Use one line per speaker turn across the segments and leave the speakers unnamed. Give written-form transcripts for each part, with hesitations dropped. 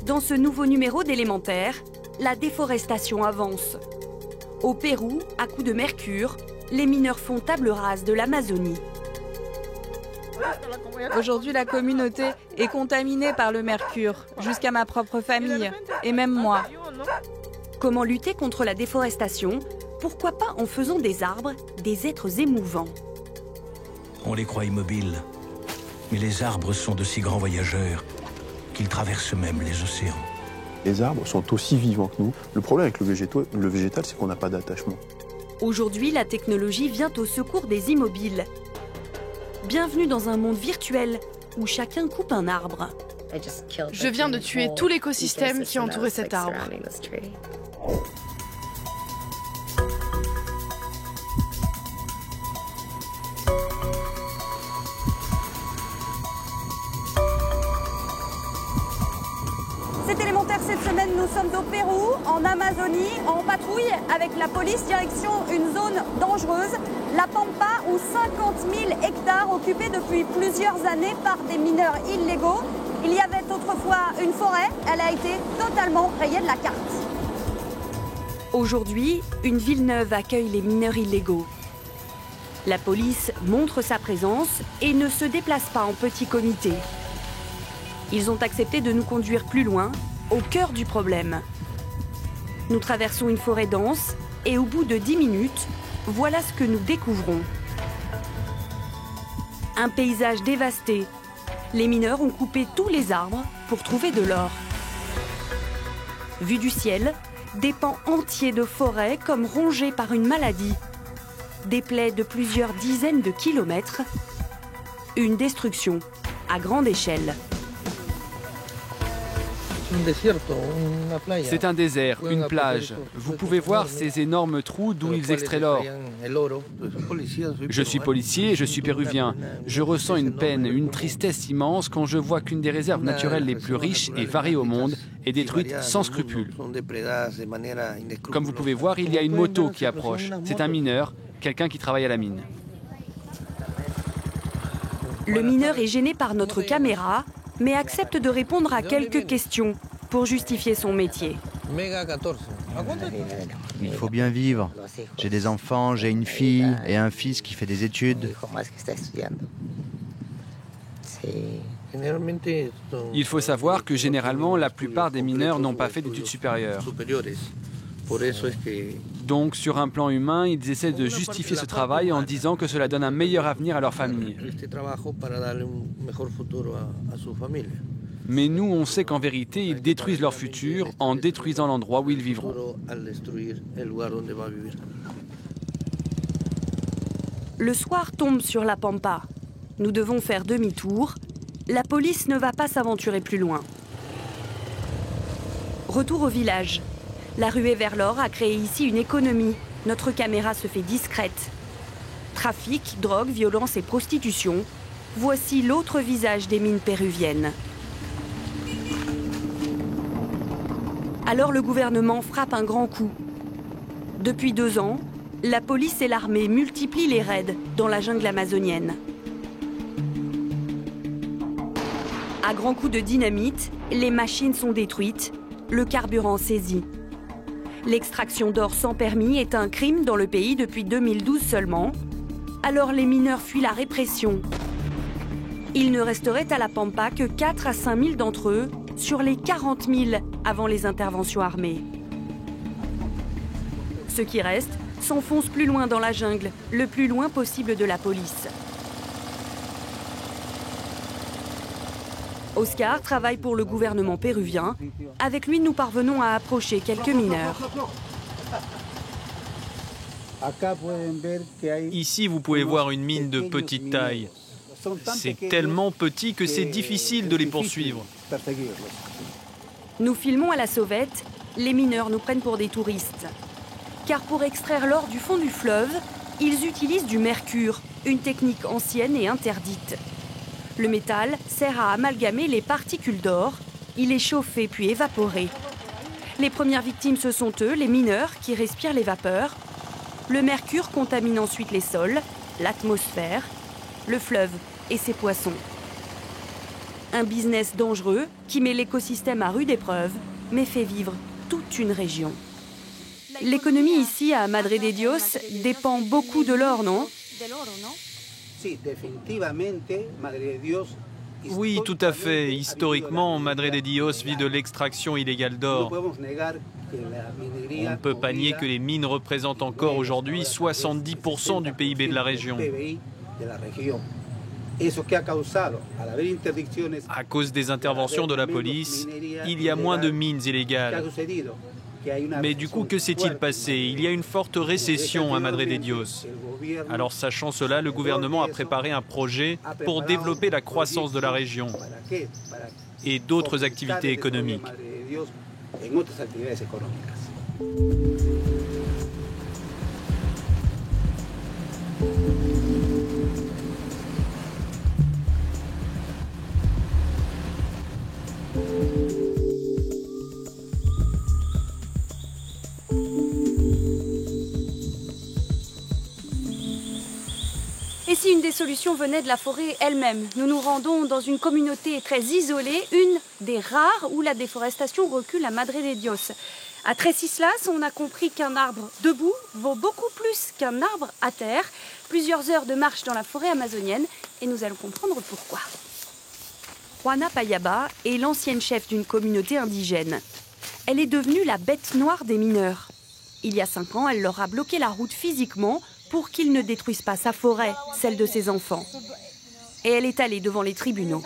Dans ce nouveau numéro d'Élémentaire, la déforestation avance. Au Pérou, à coups de mercure, les mineurs font table rase de l'Amazonie.
Aujourd'hui, la communauté est contaminée par le mercure, jusqu'à ma propre famille, et même moi.
Comment lutter contre la déforestation? Pourquoi pas en faisant des arbres des êtres émouvants?
On les croit immobiles, mais les arbres sont de si grands voyageurs qu'ils traversent même les océans.
Les arbres sont aussi vivants que nous. Le problème avec le végétal, c'est qu'on n'a pas d'attachement.
Aujourd'hui, la technologie vient au secours des immobiles. Bienvenue dans un monde virtuel où chacun coupe un arbre.
Je viens de tuer tout l'écosystème qui entourait cet arbre.
C'est Élémentaire cette semaine, nous sommes au Pérou, en Amazonie, en patrouille avec la police, direction une zone dangereuse, la Pampa, où 50 000 hectares occupés depuis plusieurs années par des mineurs illégaux. Il y avait autrefois une forêt, elle a été totalement rayée de la carte. Aujourd'hui, une ville neuve accueille les mineurs illégaux. La police montre sa présence et ne se déplace pas en petit comité. Ils ont accepté de nous conduire plus loin, au cœur du problème. Nous traversons une forêt dense et au bout de 10 minutes, voilà ce que nous découvrons. Un paysage dévasté. Les mineurs ont coupé tous les arbres pour trouver de l'or. Vu du ciel, des pans entiers de forêt comme rongés par une maladie. Des plaies de plusieurs dizaines de kilomètres. Une destruction à grande échelle.
C'est un désert, une plage. Vous pouvez voir ces énormes trous d'où ils extraient l'or. Je suis policier et je suis péruvien. Je ressens une peine, une tristesse immense quand je vois qu'une des réserves naturelles les plus riches et variées au monde est détruite sans scrupule. Comme vous pouvez voir, il y a une moto qui approche. C'est un mineur, quelqu'un qui travaille à la mine.
Le mineur est gêné par notre caméra, mais accepte de répondre à quelques questions pour justifier son métier.
Il faut bien vivre. J'ai des enfants, j'ai une fille et un fils qui fait des études.
Il faut savoir que généralement, la plupart des mineurs n'ont pas fait d'études supérieures. Donc, sur un plan humain, ils essaient de justifier ce travail en disant que cela donne un meilleur avenir à leur famille. Mais nous, on sait qu'en vérité, ils détruisent leur futur en détruisant l'endroit où ils vivront.
Le soir tombe sur la Pampa. Nous devons faire demi-tour. La police ne va pas s'aventurer plus loin. Retour au village. La ruée vers l'or a créé ici une économie. Notre caméra se fait discrète. Trafic, drogue, violence et prostitution. Voici l'autre visage des mines péruviennes. Alors le gouvernement frappe un grand coup. Depuis 2 ans, la police et l'armée multiplient les raids dans la jungle amazonienne. À grands coups de dynamite, les machines sont détruites, le carburant saisi. L'extraction d'or sans permis est un crime dans le pays depuis 2012 seulement. Alors les mineurs fuient la répression. Il ne resterait à la Pampa que 4 à 5 000 d'entre eux sur les 40 000 avant les interventions armées. Ceux qui restent s'enfoncent plus loin dans la jungle, le plus loin possible de la police. Oscar travaille pour le gouvernement péruvien. Avec lui, nous parvenons à approcher quelques mineurs.
Ici, vous pouvez voir une mine de petite taille. C'est tellement petit que c'est difficile de les poursuivre.
Nous filmons à la sauvette. Les mineurs nous prennent pour des touristes. Car pour extraire l'or du fond du fleuve, ils utilisent du mercure, une technique ancienne et interdite. Le métal sert à amalgamer les particules d'or. Il est chauffé puis évaporé. Les premières victimes, ce sont eux, les mineurs, qui respirent les vapeurs. Le mercure contamine ensuite les sols, l'atmosphère, le fleuve et ses poissons. Un business dangereux qui met l'écosystème à rude épreuve, mais fait vivre toute une région. L'économie ici, à Madre de Dios, dépend beaucoup de l'or, non?
Oui, tout à fait. Historiquement, Madre de Dios vit de l'extraction illégale d'or. On ne peut pas nier que les mines représentent encore aujourd'hui 70% du PIB de la région. À cause des interventions de la police, il y a moins de mines illégales. Mais du coup, que s'est-il passé? Il y a une forte récession à Madre de Dios. Alors, sachant cela, le gouvernement a préparé un projet pour développer la croissance de la région et d'autres activités économiques.
Et si une des solutions venait de la forêt elle-même? Nous nous rendons dans une communauté très isolée, une des rares où la déforestation recule à Madre de Dios. À Tres Islas, on a compris qu'un arbre debout vaut beaucoup plus qu'un arbre à terre. Plusieurs heures de marche dans la forêt amazonienne et nous allons comprendre pourquoi. Juana Payaba est l'ancienne chef d'une communauté indigène. Elle est devenue la bête noire des mineurs. Il y a 5 ans, elle leur a bloqué la route physiquement pour qu'ils ne détruisent pas sa forêt, celle de ses enfants. Et elle est allée devant les tribunaux.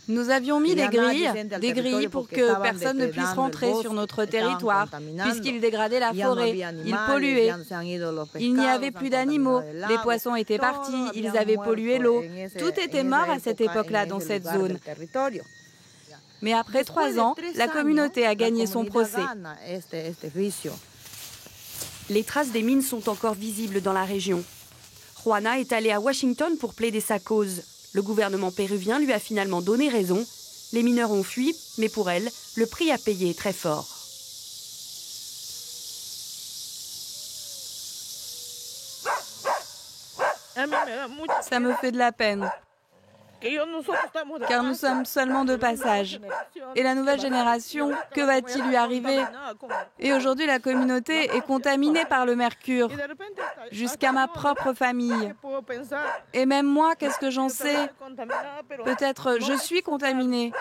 Nous avions mis des grilles pour que personne ne puisse rentrer sur notre territoire, puisqu'ils dégradaient la forêt, ils polluaient. Il n'y avait plus d'animaux, les poissons étaient partis, ils avaient pollué l'eau. Tout était mort à cette époque-là dans cette zone. Mais après 3 ans, la communauté a gagné son procès.
Les traces des mines sont encore visibles dans la région. Juana est allée à Washington pour plaider sa cause. Le gouvernement péruvien lui a finalement donné raison. Les mineurs ont fui, mais pour elle, le prix à payer est très fort.
Ça me fait de la peine, car nous sommes seulement de passage. Et la nouvelle génération, que va-t-il lui arriver? Et aujourd'hui, la communauté est contaminée par le mercure, jusqu'à ma propre famille. Et même moi, qu'est-ce que j'en sais? Peut-être je suis contaminée,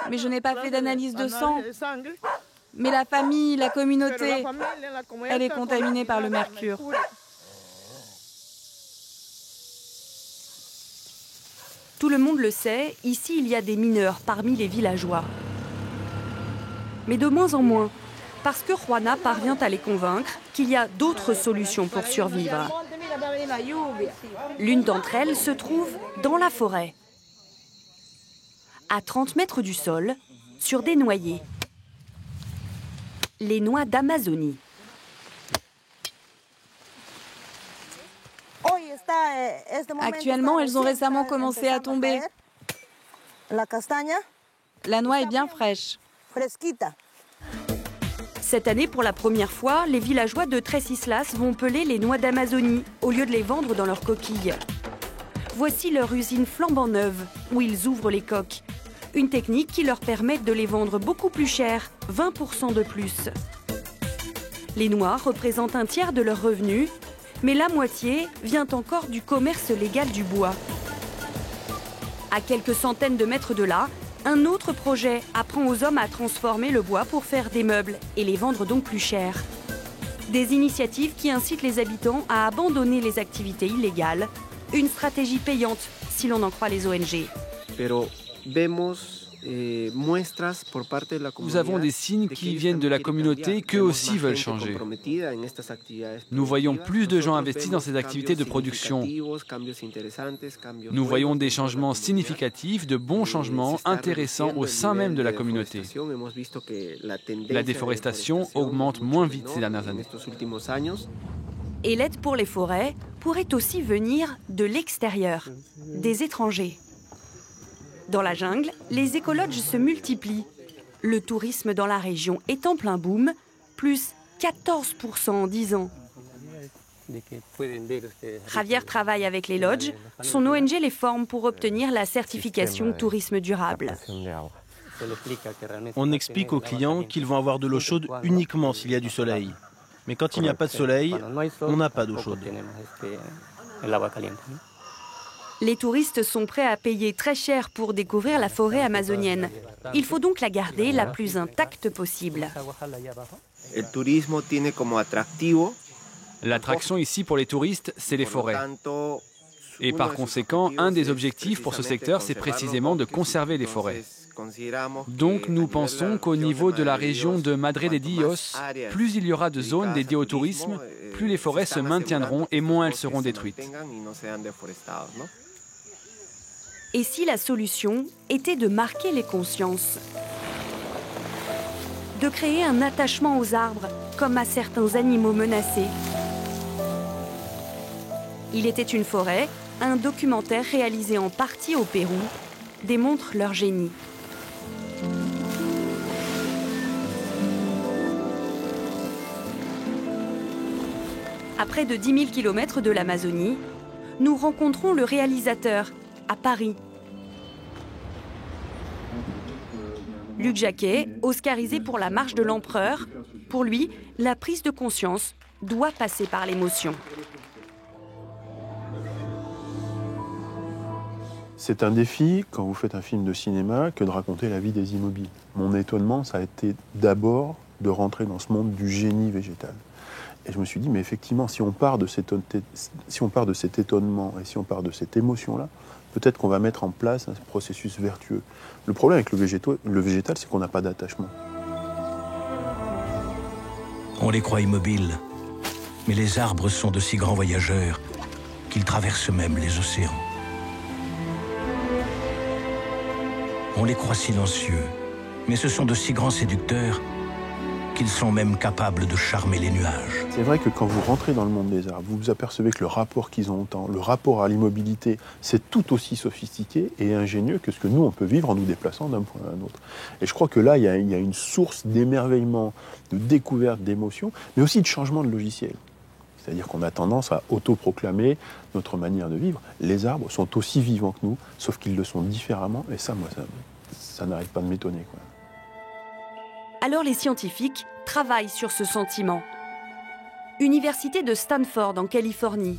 mais je n'ai pas fait d'analyse de sang. Mais la famille, la communauté, elle est contaminée par le mercure.
Tout le monde le sait, ici il y a des mineurs parmi les villageois. Mais de moins en moins, parce que Juana parvient à les convaincre qu'il y a d'autres solutions pour survivre. L'une d'entre elles se trouve dans la forêt, à 30 mètres du sol, sur des noyers. Les noix d'Amazonie.
Actuellement, elles ont récemment commencé à tomber. La noix est bien fraîche.
Cette année, pour la première fois, les villageois de Tres Islas vont peler les noix d'Amazonie au lieu de les vendre dans leurs coquilles. Voici leur usine flambant neuve, où ils ouvrent les coques. Une technique qui leur permet de les vendre beaucoup plus cher, 20% de plus. Les noix représentent un tiers de leurs revenus, mais la moitié vient encore du commerce légal du bois. À quelques centaines de mètres de là, un autre projet apprend aux hommes à transformer le bois pour faire des meubles et les vendre donc plus cher. Des initiatives qui incitent les habitants à abandonner les activités illégales, une stratégie payante si l'on en croit les ONG.
Nous avons des signes qui viennent de la communauté qu'eux aussi veulent changer. Nous voyons plus de gens investis dans ces activités de production. Nous voyons des changements significatifs, de bons changements intéressants au sein même de la communauté. La déforestation augmente moins vite ces dernières années.
Et l'aide pour les forêts pourrait aussi venir de l'extérieur, des étrangers. Dans la jungle, les écologes se multiplient. Le tourisme dans la région est en plein boom, plus 14% en 10 ans. Javier travaille avec les lodges. Son ONG les forme pour obtenir la certification tourisme durable.
On explique aux clients qu'ils vont avoir de l'eau chaude uniquement s'il y a du soleil. Mais quand il n'y a pas de soleil, on n'a pas d'eau chaude.
Les touristes sont prêts à payer très cher pour découvrir la forêt amazonienne. Il faut donc la garder la plus intacte possible.
L'attraction ici pour les touristes, c'est les forêts. Et par conséquent, un des objectifs pour ce secteur, c'est précisément de conserver les forêts. Donc nous pensons qu'au niveau de la région de Madre de Dios, plus il y aura de zones dédiées au tourisme, plus les forêts se maintiendront et moins elles seront détruites.
Et si la solution était de marquer les consciences? De créer un attachement aux arbres, comme à certains animaux menacés. Il était une forêt, un documentaire réalisé en partie au Pérou, démontre leur génie. À près de 10 000 km de l'Amazonie, nous rencontrons le réalisateur, à Paris. Luc Jacquet, oscarisé pour La Marche de l'Empereur, pour lui, la prise de conscience doit passer par l'émotion.
C'est un défi, quand vous faites un film de cinéma, que de raconter la vie des immobiles. Mon étonnement, ça a été d'abord de rentrer dans ce monde du génie végétal. Et je me suis dit, mais effectivement, si on part de cet étonnement et si on part de cette émotion-là, peut-être qu'on va mettre en place un processus vertueux. Le problème avec le végétal, c'est qu'on n'a pas d'attachement.
On les croit immobiles, mais les arbres sont de si grands voyageurs qu'ils traversent même les océans. On les croit silencieux, mais ce sont de si grands séducteurs qu'ils sont même capables de charmer les nuages.
C'est vrai que quand vous rentrez dans le monde des arbres, vous vous apercevez que le rapport qu'ils ont au temps, le rapport à l'immobilité, c'est tout aussi sophistiqué et ingénieux que ce que nous, on peut vivre en nous déplaçant d'un point à un autre. Et je crois que là, il y a une source d'émerveillement, de découverte, d'émotion, mais aussi de changement de logiciel. C'est-à-dire qu'on a tendance à autoproclamer notre manière de vivre. Les arbres sont aussi vivants que nous, sauf qu'ils le sont différemment, et ça, moi, ça n'arrête pas de m'étonner, quoi.
Alors les scientifiques travaillent sur ce sentiment. Université de Stanford en Californie.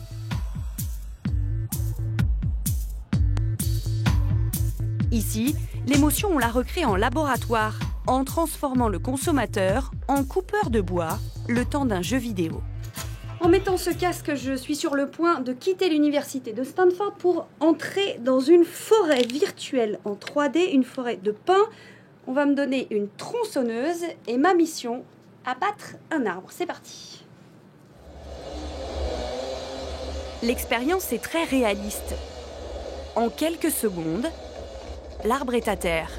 Ici, l'émotion, on la recrée en laboratoire, en transformant le consommateur en coupeur de bois, le temps d'un jeu vidéo. En mettant ce casque, je suis sur le point de quitter l'université de Stanford pour entrer dans une forêt virtuelle en 3D, une forêt de pins. On va me donner une tronçonneuse et ma mission, abattre un arbre. C'est parti. L'expérience est très réaliste. En quelques secondes, l'arbre est à terre.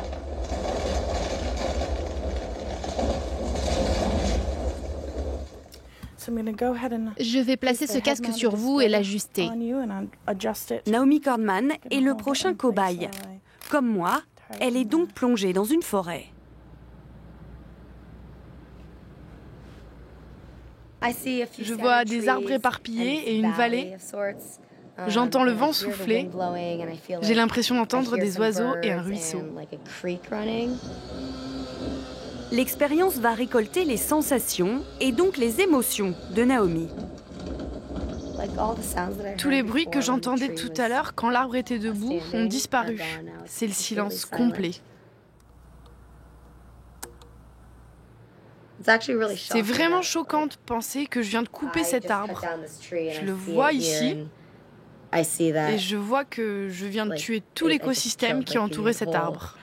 Je vais placer ce casque sur vous et l'ajuster.
Naomi Cordman est le prochain cobaye. Comme moi, elle est donc plongée dans une forêt.
Je vois des arbres éparpillés et une vallée. J'entends le vent souffler. J'ai l'impression d'entendre des oiseaux et un ruisseau.
L'expérience va récolter les sensations et donc les émotions de Naomi.
Tous les bruits que j'entendais tout à l'heure quand l'arbre était debout ont disparu. C'est le silence complet. C'est vraiment choquant de penser que je viens de couper cet arbre. Je le vois ici et je vois que je viens de tuer tout l'écosystème qui entourait cet arbre.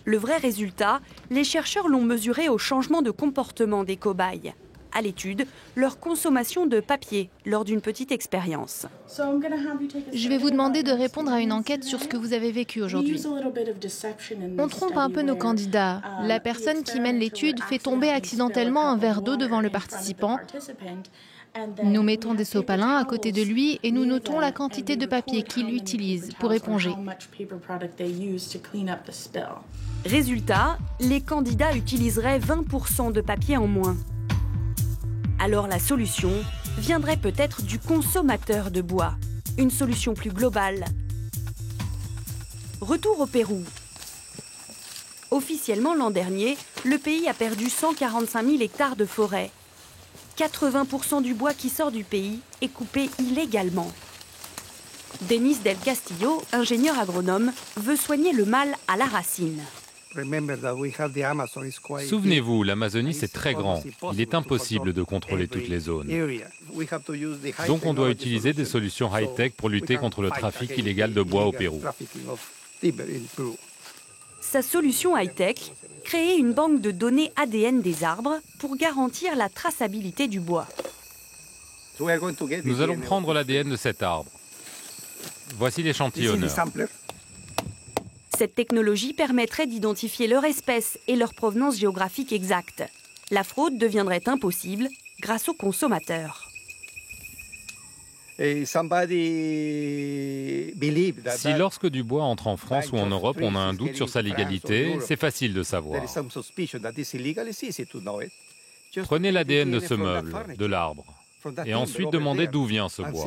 Le vrai résultat, les chercheurs l'ont mesuré au changement de comportement des cobayes. À l'étude, leur consommation de papier lors d'une petite expérience.
Je vais vous demander de répondre à une enquête sur ce que vous avez vécu aujourd'hui. On trompe un peu nos candidats. La personne qui mène l'étude fait tomber accidentellement un verre d'eau devant le participant. Nous mettons des sopalins à côté de lui et nous notons la quantité de papier qu'il utilise pour éponger.
Résultat, les candidats utiliseraient 20% de papier en moins. Alors la solution viendrait peut-être du consommateur de bois, une solution plus globale. Retour au Pérou. Officiellement l'an dernier, le pays a perdu 145 000 hectares de forêt. 80% du bois qui sort du pays est coupé illégalement. Denis Del Castillo, ingénieur agronome, veut soigner le mal à la racine.
Souvenez-vous, l'Amazonie c'est très grand. Il est impossible de contrôler toutes les zones. Donc on doit utiliser des solutions high-tech pour lutter contre le trafic illégal de bois au Pérou.
Sa solution high-tech, créer une banque de données ADN des arbres pour garantir la traçabilité du bois.
Nous allons prendre l'ADN de cet arbre. Voici l'échantillonneur.
Cette technologie permettrait d'identifier leur espèce et leur provenance géographique exacte. La fraude deviendrait impossible grâce aux consommateurs.
Si lorsque du bois entre en France ou en Europe, on a un doute sur sa légalité, c'est facile de savoir. Prenez l'ADN de ce meuble, de l'arbre, et ensuite demandez d'où vient ce bois.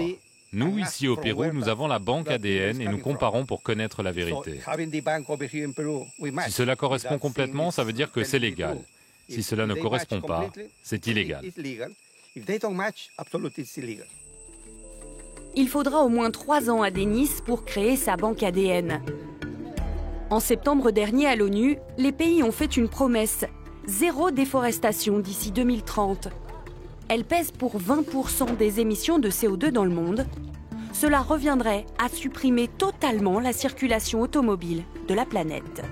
Nous, ici au Pérou, nous avons la banque ADN et nous comparons pour connaître la vérité. Si cela correspond complètement, ça veut dire que c'est légal. Si cela ne correspond pas, c'est illégal.
Il faudra au moins 3 ans à Denis pour créer sa banque ADN. En septembre dernier à l'ONU, les pays ont fait une promesse. 0 déforestation d'ici 2030. Elle pèse pour 20% des émissions de CO2 dans le monde. Cela reviendrait à supprimer totalement la circulation automobile de la planète.